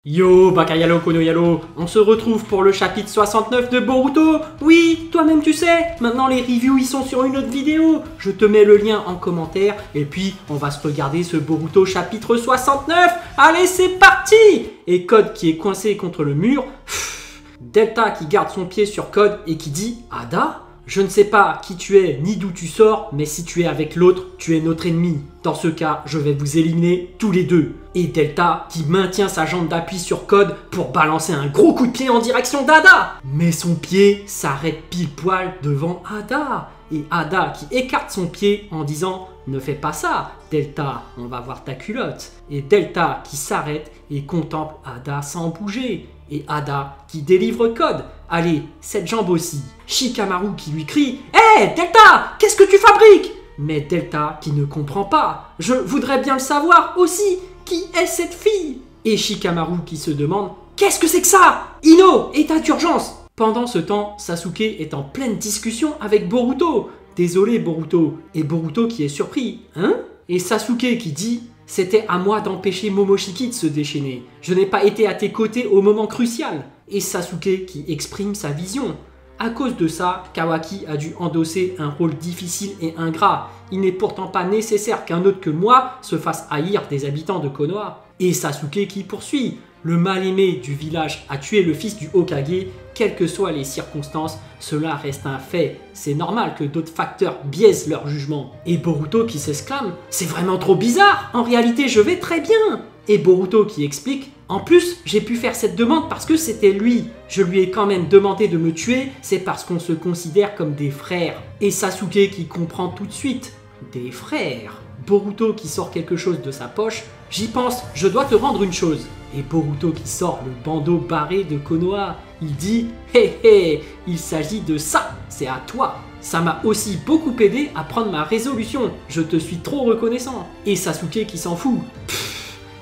Yo, Bakayalo Konoyalo, on se retrouve pour le chapitre 69 de Boruto. Oui, toi-même tu sais, maintenant les reviews ils sont sur une autre vidéo. Je te mets le lien en commentaire et puis on va se regarder ce Boruto chapitre 69. Allez, c'est parti! Et Code qui est coincé contre le mur. Delta qui garde son pied sur Code et qui dit « Ada ? Je ne sais pas qui tu es ni d'où tu sors, mais si tu es avec l'autre, tu es notre ennemi. Dans ce cas, je vais vous éliminer tous les deux. » Et Delta qui maintient sa jambe d'appui sur Code pour balancer un gros coup de pied en direction d'Ada. Mais son pied s'arrête pile poil devant Ada. Et Ada qui écarte son pied en disant « Ne fais pas ça, Delta, on va voir ta culotte. » Et Delta qui s'arrête et contemple Ada sans bouger. Et Ada qui délivre Code. Allez, cette jambe aussi. Shikamaru qui lui crie « Hé, Delta, qu'est-ce que tu fabriques ?» Mais Delta qui ne comprend pas. « Je voudrais bien le savoir aussi. Qui est cette fille ?» Et Shikamaru qui se demande « Qu'est-ce que c'est que ça ? Ino, état d'urgence !» Pendant ce temps, Sasuke est en pleine discussion avec Boruto. « Désolé Boruto. » Et Boruto qui est surpris. « Hein ?» Et Sasuke qui dit « C'était à moi d'empêcher Momoshiki de se déchaîner. Je n'ai pas été à tes côtés au moment crucial. » Et Sasuke qui exprime sa vision. À cause de ça, Kawaki a dû endosser un rôle difficile et ingrat. Il n'est pourtant pas nécessaire qu'un autre que moi se fasse haïr des habitants de Konoha. Et Sasuke qui poursuit. Le mal-aimé du village a tué le fils du Hokage. Quelles que soient les circonstances, cela reste un fait. C'est normal que d'autres facteurs biaisent leur jugement. Et Boruto qui s'exclame « C'est vraiment trop bizarre. En réalité, je vais très bien. » Et Boruto qui explique « En plus, j'ai pu faire cette demande parce que c'était lui. Je lui ai quand même demandé de me tuer, c'est parce qu'on se considère comme des frères. » Et Sasuke qui comprend tout de suite « Des frères ?» Boruto qui sort quelque chose de sa poche. « J'y pense, je dois te rendre une chose. » Et Boruto qui sort le bandeau barré de Konoha. Il dit « Hé hé, il s'agit de ça, c'est à toi. Ça m'a aussi beaucoup aidé à prendre ma résolution. Je te suis trop reconnaissant. » Et Sasuke qui s'en fout.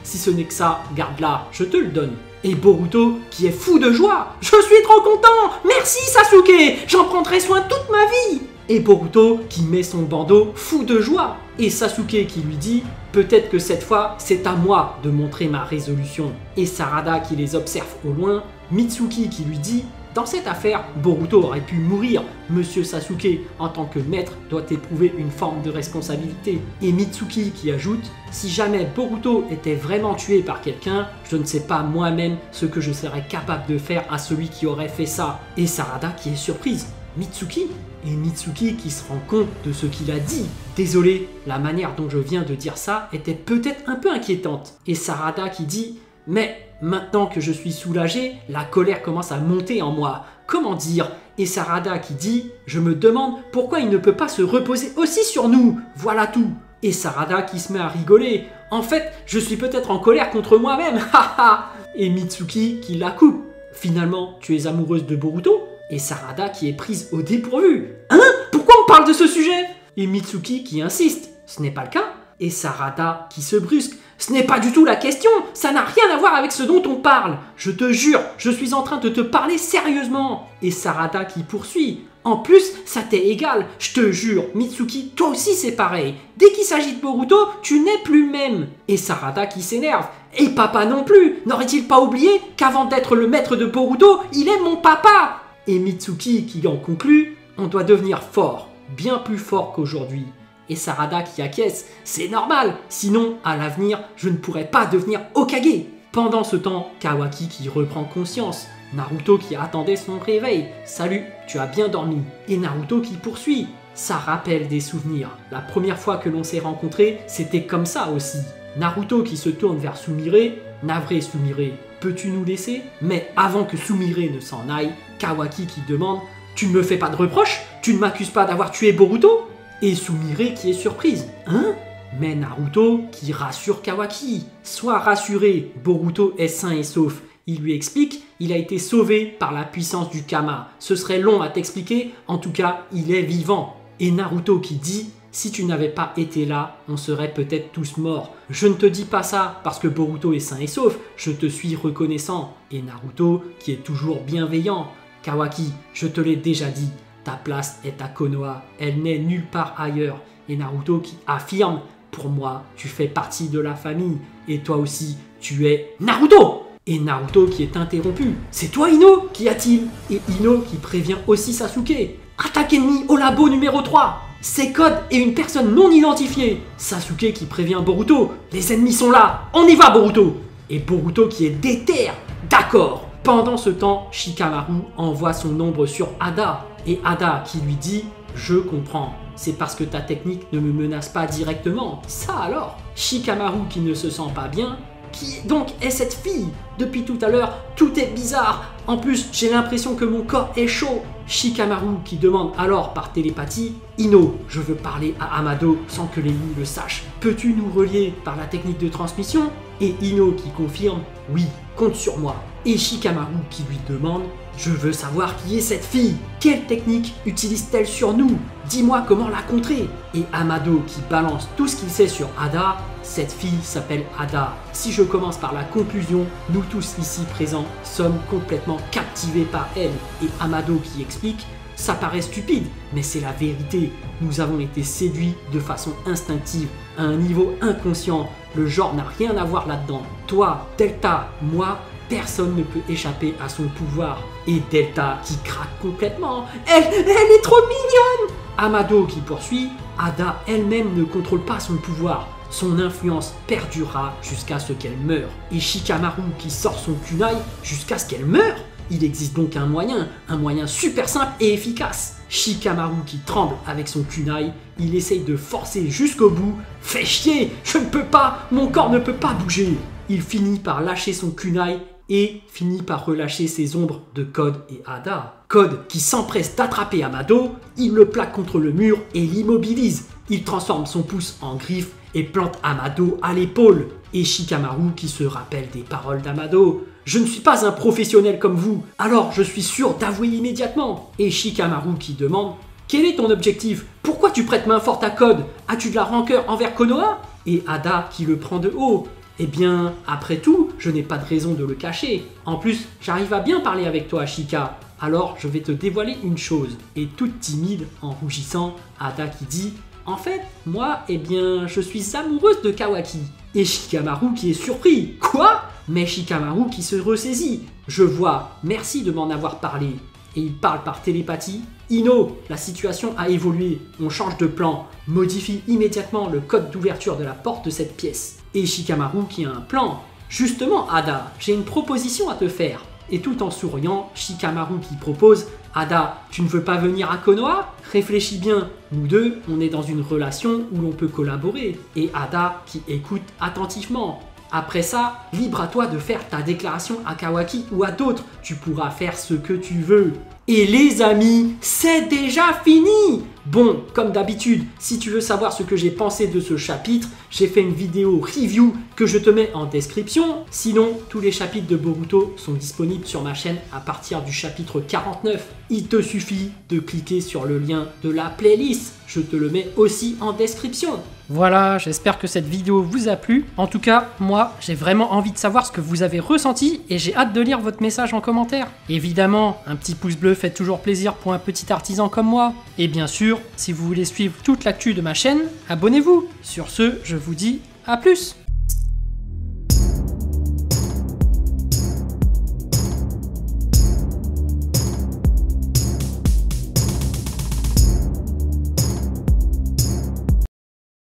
Si ce n'est que ça, garde-la, je te le donne. Et Boruto qui est fou de joie. Je suis trop content. Merci Sasuke. J'en prendrai soin toute ma vie. Et Boruto qui met son bandeau fou de joie. Et Sasuke qui lui dit peut-être que cette fois, c'est à moi de montrer ma résolution. Et Sarada qui les observe au loin. Mitsuki qui lui dit dans cette affaire, Boruto aurait pu mourir. Monsieur Sasuke, en tant que maître, doit éprouver une forme de responsabilité. Et Mitsuki qui ajoute « Si jamais Boruto était vraiment tué par quelqu'un, je ne sais pas moi-même ce que je serais capable de faire à celui qui aurait fait ça. » Et Sarada qui est surprise. « Mitsuki ?» Et Mitsuki qui se rend compte de ce qu'il a dit. « Désolé, la manière dont je viens de dire ça était peut-être un peu inquiétante. » Et Sarada qui dit « Mais maintenant que je suis soulagé, la colère commence à monter en moi. Comment dire ?» Et Sarada qui dit « Je me demande pourquoi il ne peut pas se reposer aussi sur nous. Voilà tout. » Et Sarada qui se met à rigoler. « En fait, je suis peut-être en colère contre moi-même. Haha !» Et Mitsuki qui la coupe. « Finalement, tu es amoureuse de Boruto ?» Et Sarada qui est prise au dépourvu. « Hein ? Pourquoi on parle de ce sujet ?» Et Mitsuki qui insiste. « Ce n'est pas le cas. » Et Sarada qui se brusque. « Ce n'est pas du tout la question, ça n'a rien à voir avec ce dont on parle. Je te jure, je suis en train de te parler sérieusement. » Et Sarada qui poursuit. « En plus, ça t'est égal, je te jure, Mitsuki, toi aussi c'est pareil. Dès qu'il s'agit de Boruto, tu n'es plus le même. » Et Sarada qui s'énerve. « Et papa non plus, n'aurait-il pas oublié qu'avant d'être le maître de Boruto, il est mon papa ?» Et Mitsuki qui en conclut. « On doit devenir fort, bien plus fort qu'aujourd'hui. » Et Sarada qui acquiesce, c'est normal, sinon à l'avenir je ne pourrais pas devenir Hokage. Pendant ce temps, Kawaki qui reprend conscience, Naruto qui attendait son réveil, salut, tu as bien dormi. Et Naruto qui poursuit, ça rappelle des souvenirs, la première fois que l'on s'est rencontrés, c'était comme ça aussi. Naruto qui se tourne vers Sumire, navré Sumire, peux-tu nous laisser? Mais avant que Sumire ne s'en aille, Kawaki qui demande, tu ne me fais pas de reproches? Tu ne m'accuses pas d'avoir tué Boruto? Et Sumire qui est surprise. « Hein ?» Mais Naruto qui rassure Kawaki. « Sois rassuré, Boruto est sain et sauf. » Il lui explique, il a été sauvé par la puissance du Kama. Ce serait long à t'expliquer, en tout cas, il est vivant. Et Naruto qui dit, « Si tu n'avais pas été là, on serait peut-être tous morts. Je ne te dis pas ça parce que Boruto est sain et sauf, je te suis reconnaissant. » Et Naruto qui est toujours bienveillant. « Kawaki, je te l'ai déjà dit. Ta place est à Konoha, elle n'est nulle part ailleurs. » Et Naruto qui affirme « Pour moi, tu fais partie de la famille. Et toi aussi, tu es Naruto !» Et Naruto qui est interrompu. C'est toi Ino? Qu'y a-t-il? Et Ino qui prévient aussi Sasuke. Attaque ennemie au labo numéro 3. C'est Code et une personne non identifiée. Sasuke qui prévient Boruto. Les ennemis sont là. On y va Boruto. Et Boruto qui est déter. D'accord. Pendant ce temps, Shikamaru envoie son ombre sur Ada. Et Ada qui lui dit « Je comprends. C'est parce que ta technique ne me menace pas directement. Ça alors ?» Shikamaru qui ne se sent pas bien. Qui donc est cette fille? Depuis tout à l'heure, tout est bizarre. En plus, j'ai l'impression que mon corps est chaud. Shikamaru qui demande alors par télépathie « Ino, je veux parler à Amado sans que l'ennemi le sache. Peux-tu nous relier par la technique de transmission ?» Et Ino qui confirme « Oui, compte sur moi. » Et Shikamaru qui lui demande « Je veux savoir qui est cette fille. Quelle technique utilise-t-elle sur nous? Dis-moi comment la contrer. » Et Amado qui balance tout ce qu'il sait sur Ada. Cette fille s'appelle Ada. Si je commence par la conclusion, nous tous ici présents sommes complètement captivés par elle. Et Amado qui explique « Ça paraît stupide, mais c'est la vérité. Nous avons été séduits de façon instinctive, à un niveau inconscient. Le genre n'a rien à voir là-dedans. Toi, Delta, moi, personne ne peut échapper à son pouvoir. » Et Delta qui craque complètement. Elle est trop mignonne. Amado qui poursuit. Ada elle-même ne contrôle pas son pouvoir. Son influence perdurera jusqu'à ce qu'elle meure. Et Shikamaru qui sort son kunai jusqu'à ce qu'elle meure. Il existe donc un moyen super simple et efficace. Shikamaru qui tremble avec son kunai, il essaye de forcer jusqu'au bout. Fais chier, je ne peux pas, mon corps ne peut pas bouger. Il finit par lâcher son kunai et finit par relâcher ses ombres de Code et Ada. Code qui s'empresse d'attraper Amado, il le plaque contre le mur et l'immobilise. Il transforme son pouce en griffe et plante Amado à l'épaule. Et Shikamaru qui se rappelle des paroles d'Amado. « Je ne suis pas un professionnel comme vous, alors je suis sûr d'avouer immédiatement. » Et Shikamaru qui demande « Quel est ton objectif? Pourquoi tu prêtes main forte à Code? As-tu de la rancœur envers Konoha ?» Et Ada qui le prend de haut. « Eh bien, après tout, je n'ai pas de raison de le cacher. En plus, j'arrive à bien parler avec toi, Shika. Alors, je vais te dévoiler une chose. » Et toute timide, en rougissant, Ada qui dit « En fait, moi, eh bien, je suis amoureuse de Kawaki. » Et Shikamaru qui est surpris. « Quoi ?» Mais Shikamaru qui se ressaisit. « Je vois, merci de m'en avoir parlé. » Et il parle par télépathie. « Ino, la situation a évolué. On change de plan. Modifie immédiatement le code d'ouverture de la porte de cette pièce. » Et Shikamaru qui a un plan. « Justement, Ada, j'ai une proposition à te faire. » Et tout en souriant, Shikamaru qui propose « Ada, tu ne veux pas venir à Konoha? Réfléchis bien, nous deux, on est dans une relation où l'on peut collaborer. » Et Ada qui écoute attentivement. Après ça, libre à toi de faire ta déclaration à Kawaki ou à d'autres. Tu pourras faire ce que tu veux. Et les amis, c'est déjà fini! Bon, comme d'habitude, si tu veux savoir ce que j'ai pensé de ce chapitre, j'ai fait une vidéo review que je te mets en description. Sinon, tous les chapitres de Boruto sont disponibles sur ma chaîne à partir du chapitre 49. Il te suffit de cliquer sur le lien de la playlist. Je te le mets aussi en description. Voilà, j'espère que cette vidéo vous a plu. En tout cas, moi, j'ai vraiment envie de savoir ce que vous avez ressenti et j'ai hâte de lire votre message en commentaire. Évidemment, un petit pouce bleu fait toujours plaisir pour un petit artisan comme moi. Et bien sûr, si vous voulez suivre toute l'actu de ma chaîne, abonnez-vous. Sur ce, je vous dis à plus.